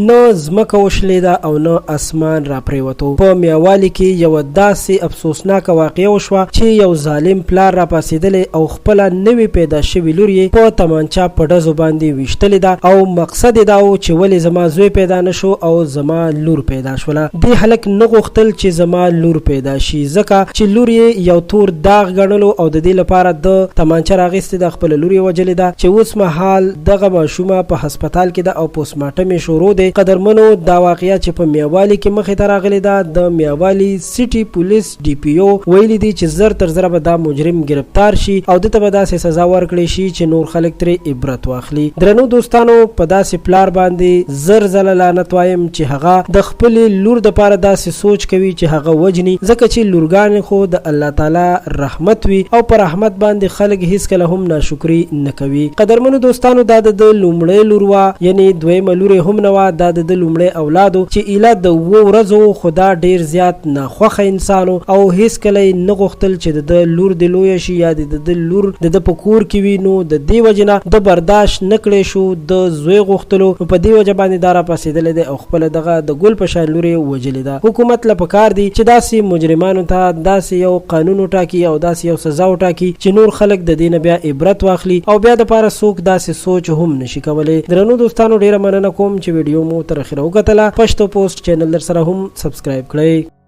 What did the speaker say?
نه ځمکه وشلېده او نه اسمان را پریوتو. په میاوالي کې یو داسې افسوسناکه واقعه وشوه چې یو ظالم پلار را پاسېدلی او خپله نوې پیدا شوې لور یې په تمانچه په ډزو باندې ویشتلې ده او مقصد یې دا و چې ولې زما زوی پیدا نه شو او زما لور پیدا شوله. دې هلک نه غوښتل چې زما لور پیدا شي ځکه چې لور یې یو تور داغ ګڼلو او د دې لپاره د تمانچه راغیستې ده، خپله لور یې وجلې ده چې اوس مهال دغه ماشومه په هسپتال کې ده او پوسټمارټم یې شروع دی. قدرمنو دا واقعه چې په میاوالي کې مخې ته راغلې ده، د میاوالي سټي پولیس ډي پي او ویلي دي چې زر تر زره به دا مجرم گرفتار شي او دته به داسې سزا ورکړي شي چې نور خلک ترې عبرت واخلي. درنو دوستانو، په داسې پلار باندې زر ځله لعنت وایم چې هغه د خپلې لور دپاره داسې سوچ کوي چې هغه وجني، ځکه چې لورګانې خو د الله تعالی رحمت وي او په رحمت باندې خلک هیڅکله هم ناشکري نه کوي. قدرمنو دوستانو، دا د لومړۍ لور وه، یعنې دویمه لور یې هم نه وه، دا د لومړی اولادو چې ایله د 7 ورځو خو دا ډېر زیات ناخوښه انسان او هیڅکله یې نه غوښتل چې د لور د لویه شي یا د لور د په کور کې وي. نو د دې وجې نه د برداشت نه کړی شو د زوی غوښتلو، په دې وجه باندې دا را پاسېدلی دی او خپله دغه د ګل په شان لور یې وجلې ده. حکومت له پکار دی چې داسې مجرمانو ته داسې یو قانون وټاکي او داسې یو سزا وټاکي چې نور خلک د دې نه بیا عبرت واخلي او بیا دپاره څوک داسې سوچ هم نشي کولی. درنو دوستانو، ډېره مننه کوم چې ویډیو مو تر اخره وکتله. پښتو پوسټ چینل در سره هم سبسکرایب کړئ.